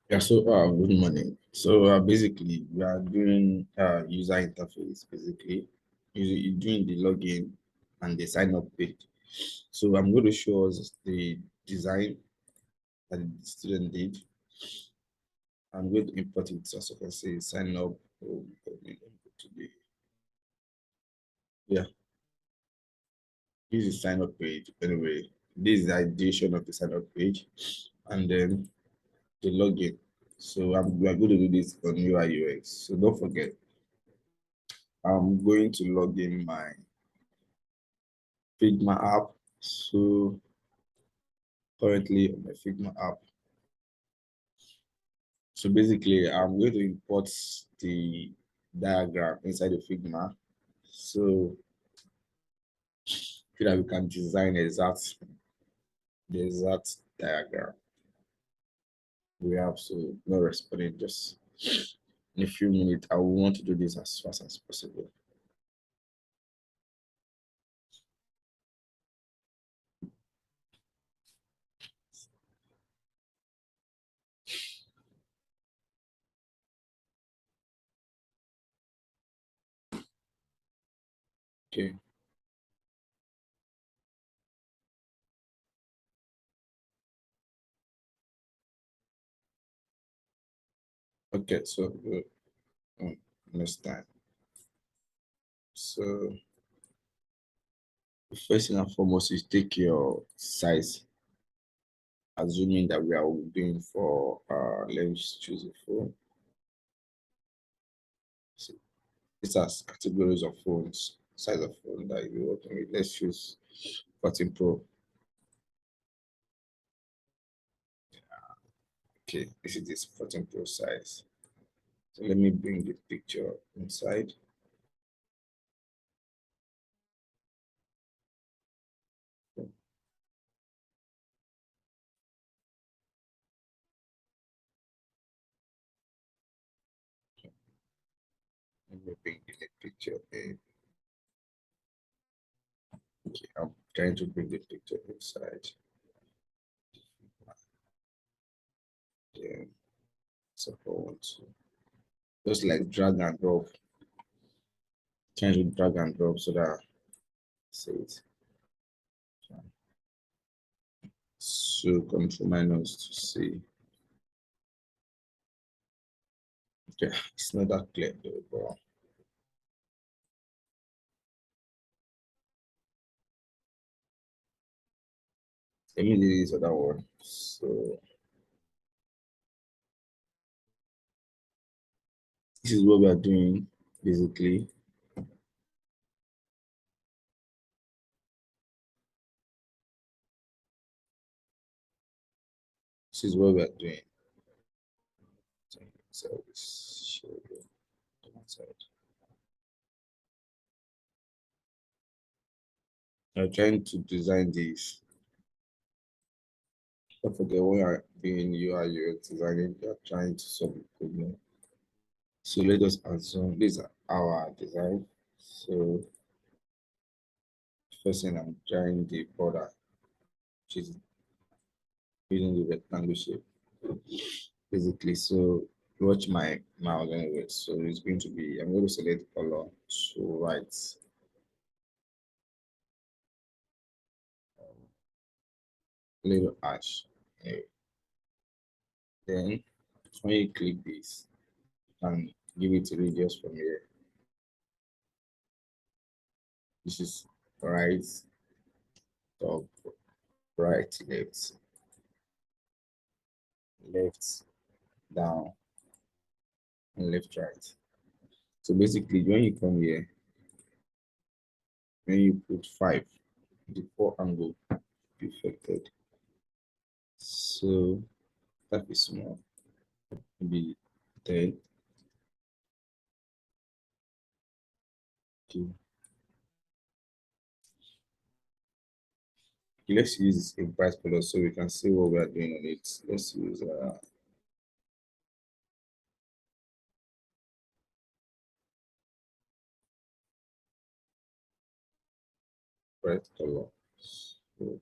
Yeah, so good morning. So basically, we are doing user interface. Basically, you're doing the login and the sign up page. So I'm going to show us the design that the student did. I'm going to import it so you can say sign up. Oh, let me go to the yeah. This is sign up page. Anyway, this is the addition of the sign up page, and then the login. So we are going to do this on UI UX. So don't forget, I'm going to log in my Figma app. So currently on my Figma app. So basically, I'm going to import the diagram inside the Figma. So that we can design the exact diagram we have. So no responding, just in a few minutes. I will want to do this as fast as possible. Okay. Okay. So next time. So first and foremost is take your size, assuming that we are doing for let's choose a phone. So these are categories of phones, size of phone that you're working with. Let's choose 14 Pro. Okay, this is this 14 Pro size. So let me bring the picture inside. Let me bring the picture in. Okay, I'm trying to bring the picture inside. Yeah, so I want to just like drag and drop. Trying to drag and drop so that say it. So control minus to see. Okay, it's not that clear though, but let me do this other one. So this is what we are doing basically. This is what we are doing. So this show you on one side. I'm trying to design this. Don't forget when you're doing UI UX designing, you're trying to solve a problem. So let us assume these are our design. So first thing I'm trying the border, which is using the rectangle shape. Basically, so watch my mouse anyway. So it's going to be, I'm going to select color to right, little ash. Anyway, then when you click this and give it a radius from here, this is right, top, right, left, left, down, and left, right. So basically, when you come here, when you put 5, the 4 angle be affected. So that is small, maybe 10. Okay. Let's use a bright color so we can see what we are doing on it. Let's use bright color. So,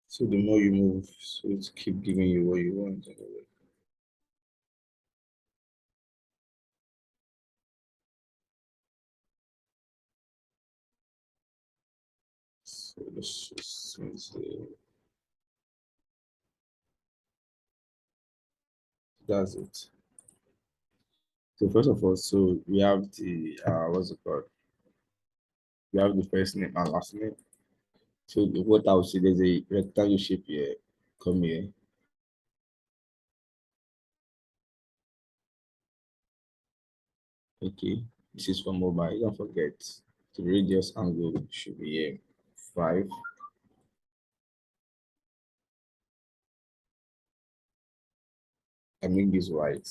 So the more you move, so it keep giving you what you want. Anyway. So let's just say that's it. So first of all, so we have the what's it called? We have the first name and last name. So what I would say, there's a rectangle shape here. Come here. Okay. This is for mobile. Don't forget the radius angle should be here. 5. I make this white.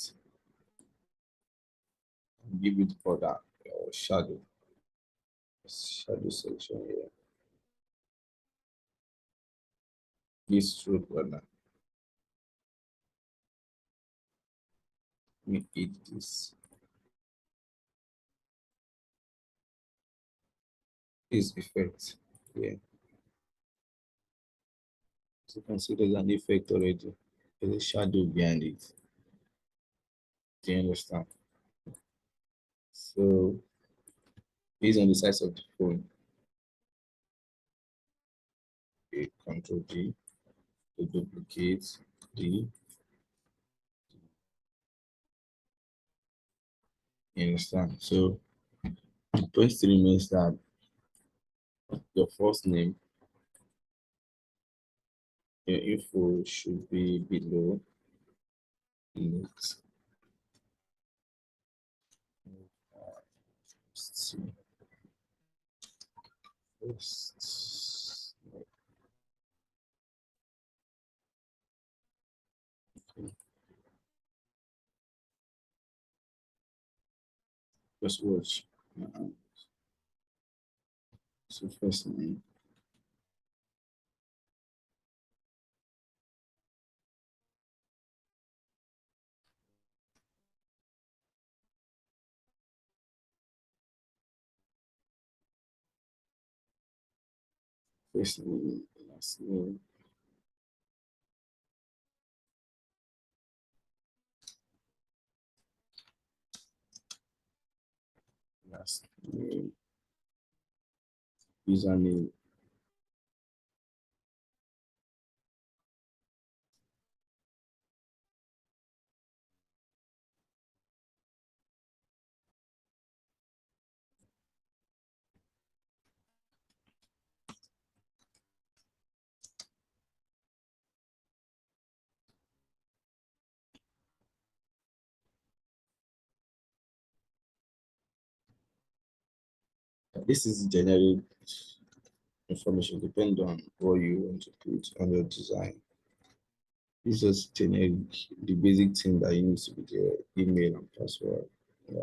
Give it border or shadow. Shadow section here. This stroke border. Make it this. This effect. Yeah. So you can see there's an effect already. There's a shadow behind it. Do you understand? So based on the size of the phone, okay, Control D to duplicate D. You understand? So the point still remains that your first name, your info should be below it. Let's see. First, just watch. Uh, so first name, first name, last name, last name, username. This is generic information, depend on what you want to put on your design. This is generic, the basic thing that you need to be there, email and password. Yeah,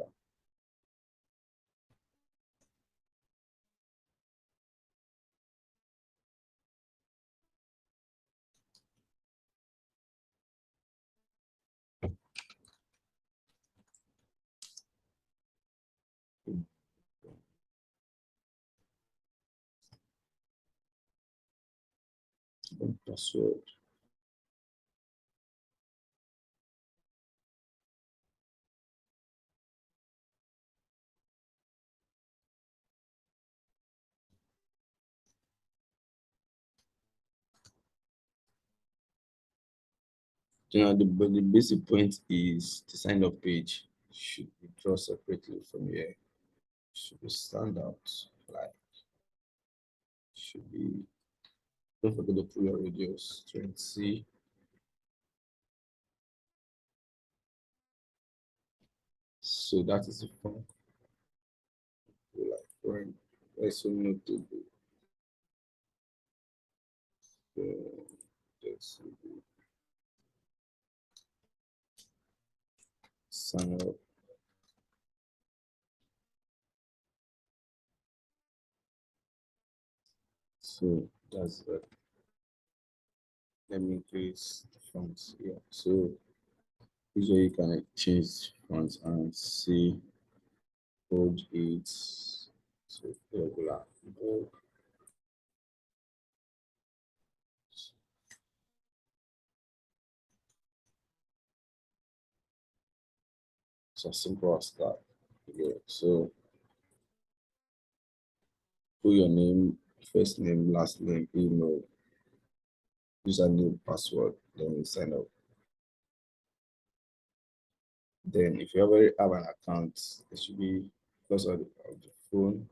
password. But the basic point is the sign up page should be drawn separately from here. Should be stand out. Like should be. Don't forget to put your radius 20. So that is the font. Like when let's notable. So let's sign up. So that's let me increase the fonts. Yeah. So usually you can like, change fonts and see bold it. So regular bold. It's as simple as that. Yeah. So put your name, first name, last name, email, username, password, then you sign up. Then if you already have an account, it should be because of the phone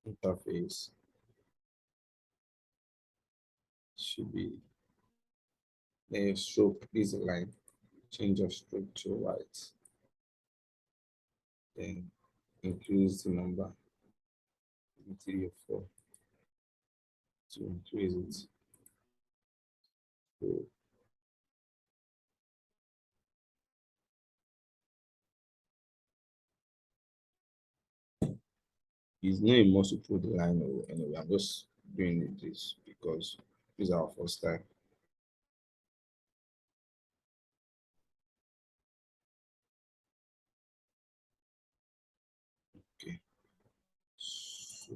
interface should be a stroke is a line, change of stroke to white, then increase the number 3 or 4 to increase it. So it's not a must to put the line or anyway. I'm just doing this because this is our first time. Okay. So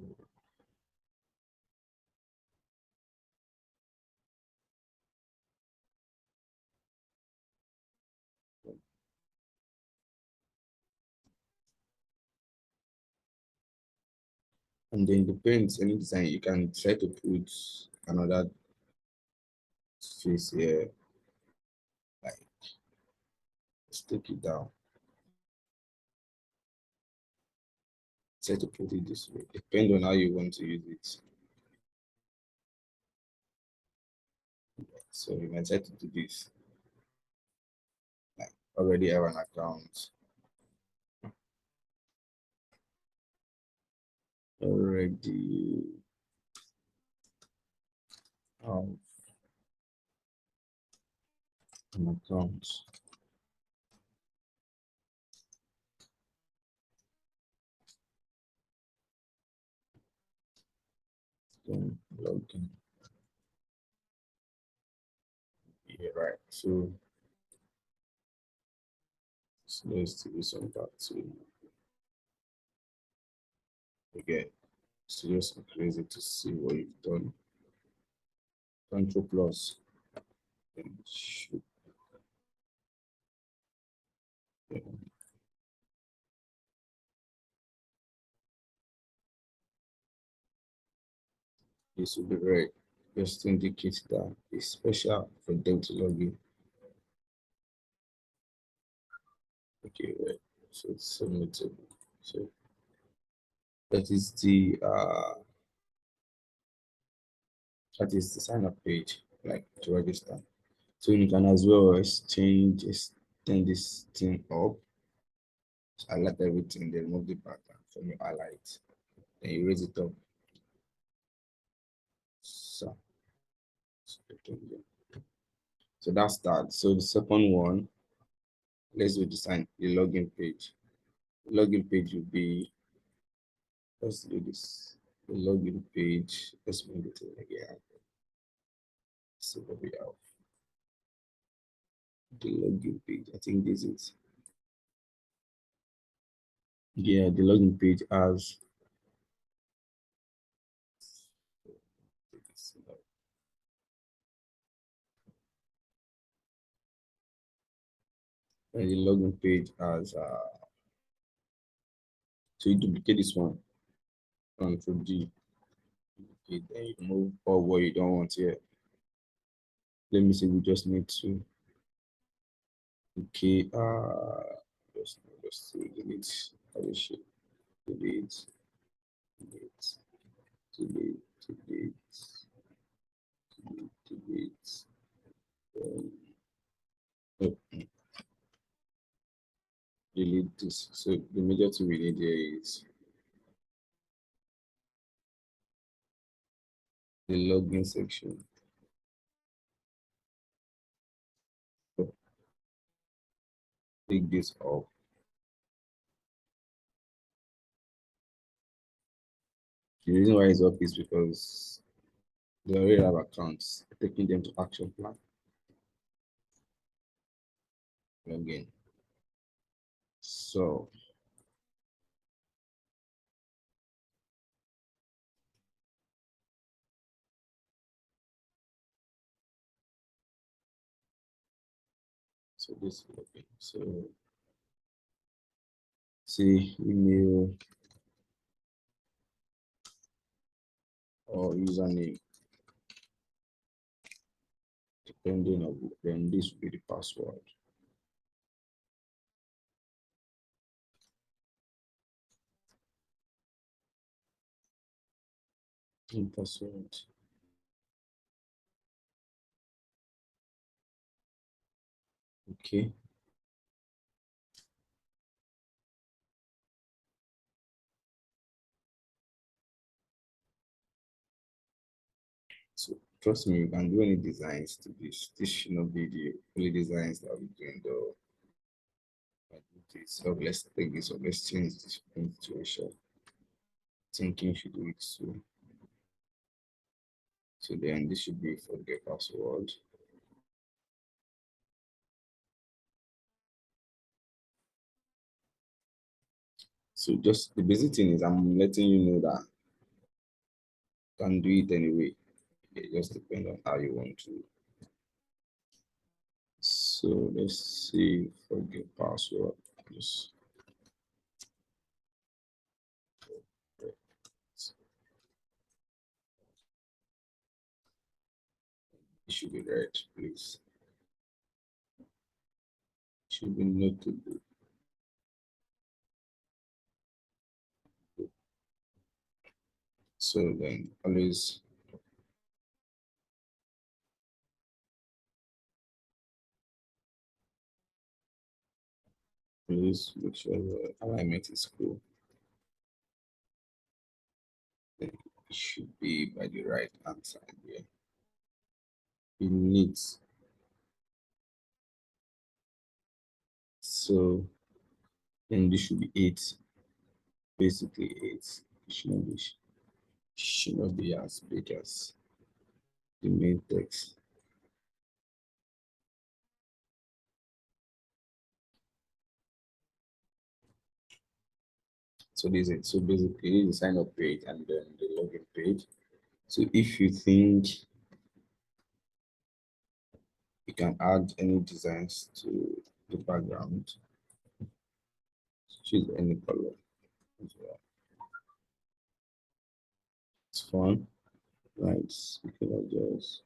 and then depends any design you can try to put another face here, like stick it down. Try to put it this way. Depend on how you want to use it. So you might try to do this. Like already have an account. Already have an account. Then log in. Yeah, right. So let's do some back to again. So just increase it to see what you've done. Control plus. And shoot. Yeah, this will be red. Just to indicate that it's special for them to log in. Okay, right. So it's submittable. So that is the sign up page, like to register. So you can as well exchange, extend this thing up, highlight everything, then remove the background from your highlight. Then you raise it up. So, so that's that. So the second one, let's do the login page. The login page will be, let's do this. The login page, let's move it again. So what we have. The login page, I think this is, yeah, the login page has, the login page has, so you duplicate this one, Control D. Okay, then you move all what you don't want here. Let me see, we just need to, okay, just delete, I will show, delete, delete, delete, delete, delete, delete. Um, oh, delete this. So the major thing we need here is the login section. So take this off. The reason why it's up is because they already have accounts, taking them to action plan. Login. So this login. So say email or username, depending on, then this will be the password. Password. Okay. So trust me, you can do any designs to this. This should not be the only designs that we're doing though. So let's take this, or let's change this situation. Thinking should do it so. So then this should be forget password. So just the basic thing is I'm letting you know that you can do it anyway. It just depends on how you want to. So let's see, forget password. Just it should be red, please. It should be notable. So then always please make sure the alignment is cool. Then it should be by the right hand side here. It needs. So then this should be 8. Basically 8. Should not be as big as the main text. So this is it. So basically the sign up page and then the login page. So if you think you can add any designs to the background, choose any color as well. It's fun. Right. You can adjust.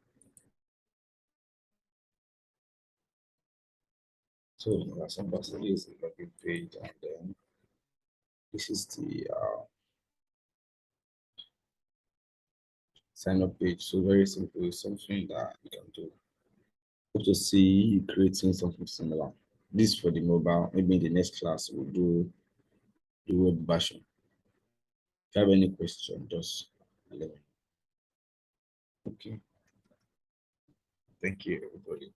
So as ambassador is the login page, and then this is the sign up page. So very simple, something that you can do. Hope to see you creating something similar. This for the mobile. Maybe in the next class we'll do the web version. If you have any question, just let me know. Okay. Thank you, everybody.